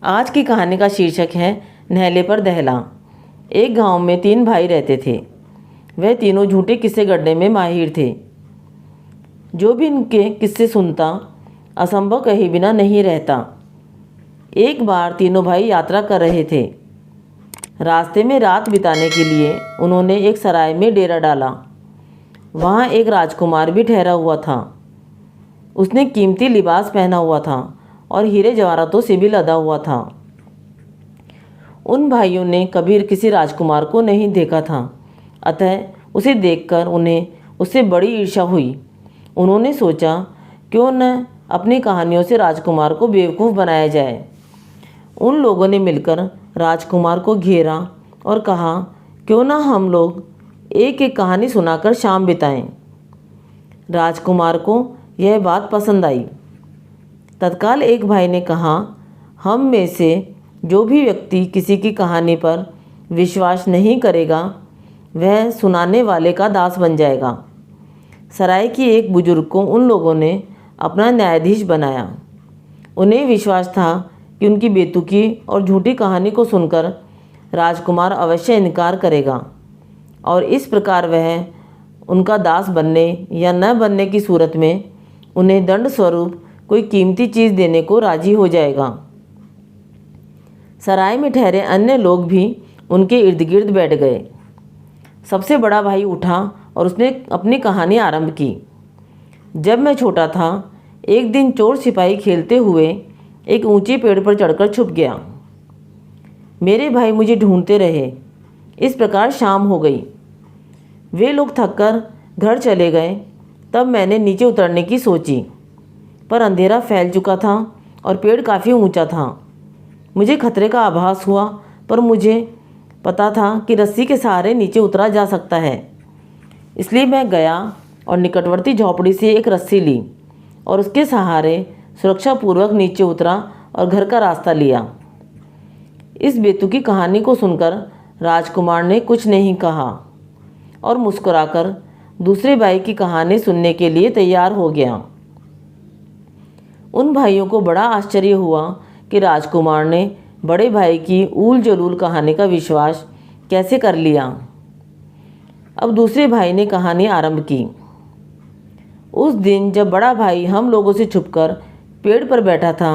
आज की कहानी का शीर्षक है नहले पर दहला। एक गांव में 3 भाई रहते थे। वह तीनों झूठे किस्से गढ़ने में माहिर थे। जो भी इनके किस्से सुनता असंभव कहे बिना नहीं रहता। एक बार तीनों भाई यात्रा कर रहे थे। रास्ते में रात बिताने के लिए उन्होंने एक सराय में डेरा डाला। वहाँ एक राजकुमार भी ठहरा हुआ था। उसने कीमती लिबास पहना हुआ था और हीरे जवाहरातों से भी लदा हुआ था। उन भाइयों ने कभी किसी राजकुमार को नहीं देखा था, अतः उसे देखकर उन्हें उससे बड़ी ईर्ष्या हुई। उन्होंने सोचा, क्यों न अपनी कहानियों से राजकुमार को बेवकूफ़ बनाया जाए। उन लोगों ने मिलकर राजकुमार को घेरा और कहा, क्यों न हम लोग एक एक कहानी सुनाकर शाम बिताएं। राजकुमार को यह बात पसंद आई। तत्काल एक भाई ने कहा, हम में से जो भी व्यक्ति किसी की कहानी पर विश्वास नहीं करेगा वह सुनाने वाले का दास बन जाएगा। सराय की एक बुजुर्ग को उन लोगों ने अपना न्यायाधीश बनाया। उन्हें विश्वास था कि उनकी बेतुकी और झूठी कहानी को सुनकर राजकुमार अवश्य इनकार करेगा और इस प्रकार वह उनका दास बनने या न बनने की सूरत में उन्हें दंड स्वरूप कोई कीमती चीज़ देने को राजी हो जाएगा। सराय में ठहरे अन्य लोग भी उनके इर्द गिर्द बैठ गए। सबसे बड़ा भाई उठा और उसने अपनी कहानी आरंभ की। जब मैं छोटा था, एक दिन चोर सिपाही खेलते हुए एक ऊंचे पेड़ पर चढ़कर छुप गया। मेरे भाई मुझे ढूंढते रहे। इस प्रकार शाम हो गई। वे लोग थककर घर चले गए। तब मैंने नीचे उतरने की सोची, पर अंधेरा फैल चुका था और पेड़ काफ़ी ऊंचा था। मुझे खतरे का आभास हुआ, पर मुझे पता था कि रस्सी के सहारे नीचे उतरा जा सकता है। इसलिए मैं गया और निकटवर्ती झोपड़ी से एक रस्सी ली और उसके सहारे सुरक्षापूर्वक नीचे उतरा और घर का रास्ता लिया। इस बेतुकी कहानी को सुनकर राजकुमार ने कुछ नहीं कहा और मुस्कुराकर दूसरे भाई की कहानी सुनने के लिए तैयार हो गया। उन भाइयों को बड़ा आश्चर्य हुआ कि राजकुमार ने बड़े भाई की ऊल जलूल कहानी का विश्वास कैसे कर लिया। अब दूसरे भाई ने कहानी आरंभ की। उस दिन जब बड़ा भाई हम लोगों से छुपकर पेड़ पर बैठा था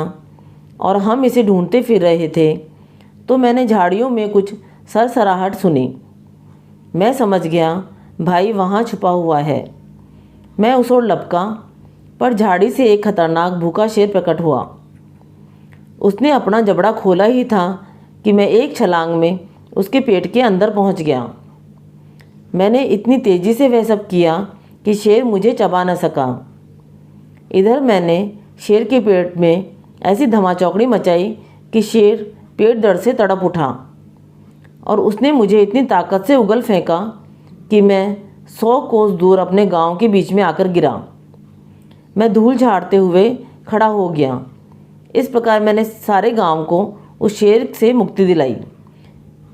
और हम इसे ढूंढते फिर रहे थे, तो मैंने झाड़ियों में कुछ सरसराहट सुनी। मैं समझ गया भाई वहाँ छुपा हुआ है। मैं उस ओर लपका, पर झाड़ी से एक खतरनाक भूखा शेर प्रकट हुआ। उसने अपना जबड़ा खोला ही था कि मैं एक छलांग में उसके पेट के अंदर पहुंच गया। मैंने इतनी तेज़ी से वह सब किया कि शेर मुझे चबा न सका। इधर मैंने शेर के पेट में ऐसी धमाचौकड़ी मचाई कि शेर पेट दर्द से तड़प उठा और उसने मुझे इतनी ताकत से उगल फेंका कि मैं 100 कोस दूर अपने गांव के बीच में आकर गिरा। मैं धूल झाड़ते हुए खड़ा हो गया। इस प्रकार मैंने सारे गांव को उस शेर से मुक्ति दिलाई,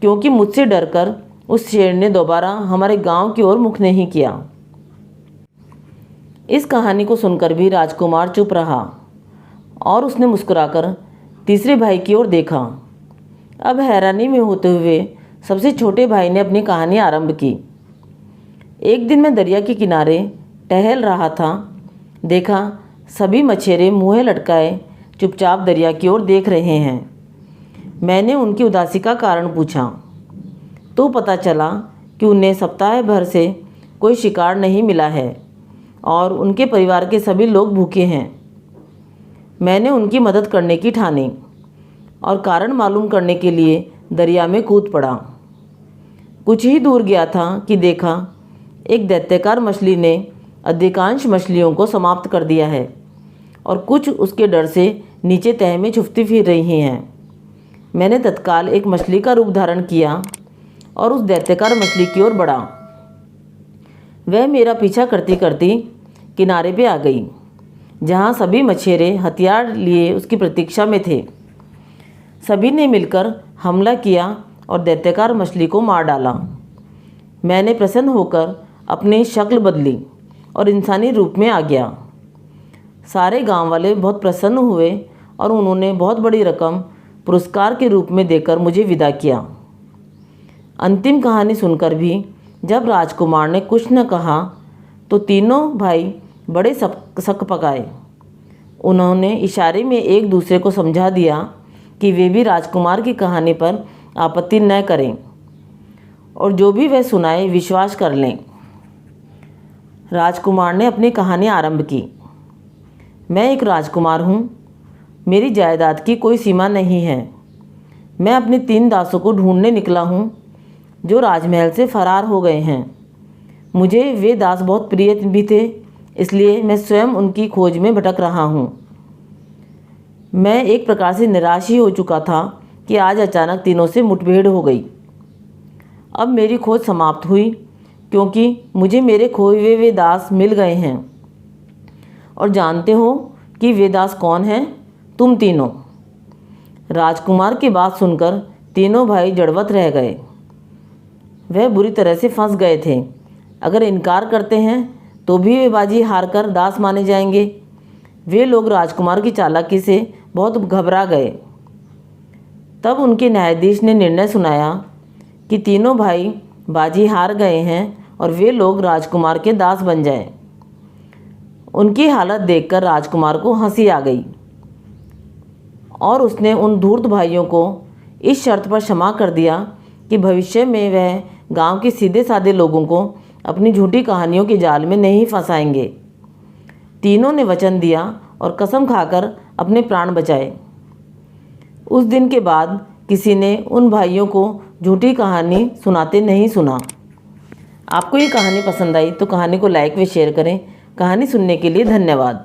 क्योंकि मुझसे डरकर उस शेर ने दोबारा हमारे गांव की ओर मुख नहीं किया। इस कहानी को सुनकर भी राजकुमार चुप रहा और उसने मुस्कुराकर तीसरे भाई की ओर देखा। अब हैरानी में होते हुए सबसे छोटे भाई ने अपनी कहानी आरंभ की। एक दिन मैं दरिया के किनारे टहल रहा था। देखा सभी मछेरे मुँह लटकाए चुपचाप दरिया की ओर देख रहे हैं। मैंने उनकी उदासी का कारण पूछा तो पता चला कि उन्हें सप्ताह भर से कोई शिकार नहीं मिला है और उनके परिवार के सभी लोग भूखे हैं। मैंने उनकी मदद करने की ठानी और कारण मालूम करने के लिए दरिया में कूद पड़ा। कुछ ही दूर गया था कि देखा एक दैत्याकार मछली ने अधिकांश मछलियों को समाप्त कर दिया है और कुछ उसके डर से नीचे तह में छुपती फिर रही हैं। मैंने तत्काल एक मछली का रूप धारण किया और उस दैत्याकार मछली की ओर बढ़ा। वह मेरा पीछा करती करती किनारे पे आ गई, जहाँ सभी मछेरे हथियार लिए उसकी प्रतीक्षा में थे। सभी ने मिलकर हमला किया और दैत्याकार मछली को मार डाला। मैंने प्रसन्न होकर अपनी शक्ल बदली और इंसानी रूप में आ गया। सारे गांव वाले बहुत प्रसन्न हुए और उन्होंने बहुत बड़ी रकम पुरस्कार के रूप में देकर मुझे विदा किया। अंतिम कहानी सुनकर भी जब राजकुमार ने कुछ न कहा तो तीनों भाई बड़े शक पकाए। उन्होंने इशारे में एक दूसरे को समझा दिया कि वे भी राजकुमार की कहानी पर आपत्ति न करें और जो भी वह सुनाए विश्वास कर लें। राजकुमार ने अपनी कहानी आरंभ की। मैं एक राजकुमार हूँ। मेरी जायदाद की कोई सीमा नहीं है। मैं अपने 3 दासों को ढूंढने निकला हूँ जो राजमहल से फरार हो गए हैं। मुझे वे दास बहुत प्रिय भी थे, इसलिए मैं स्वयं उनकी खोज में भटक रहा हूँ। मैं एक प्रकार से निराश ही हो चुका था कि आज अचानक तीनों से मुठभेड़ हो गई। अब मेरी खोज समाप्त हुई क्योंकि मुझे मेरे खोए हुए वे दास मिल गए हैं। और जानते हो कि वे दास कौन हैं? तुम तीनों। राजकुमार की बात सुनकर तीनों भाई जड़वत रह गए। वह बुरी तरह से फंस गए थे। अगर इनकार करते हैं तो भी वे बाजी हारकर दास माने जाएंगे। वे लोग राजकुमार की चालाकी से बहुत घबरा गए। तब उनके न्यायाधीश ने निर्णय सुनाया कि तीनों भाई बाजी हार गए हैं और वे लोग राजकुमार के दास बन जाएं। उनकी हालत देखकर राजकुमार को हंसी आ गई और उसने उन धूर्त भाइयों को इस शर्त पर क्षमा कर दिया कि भविष्य में वह गांव के सीधे साधे लोगों को अपनी झूठी कहानियों के जाल में नहीं फंसाएंगे। तीनों ने वचन दिया और कसम खाकर अपने प्राण बचाए। उस दिन के बाद किसी ने उन भाइयों को झूठी कहानी सुनाते नहीं सुना। आपको ये कहानी पसंद आई तो कहानी को लाइक व शेयर करें। कहानी सुनने के लिए धन्यवाद।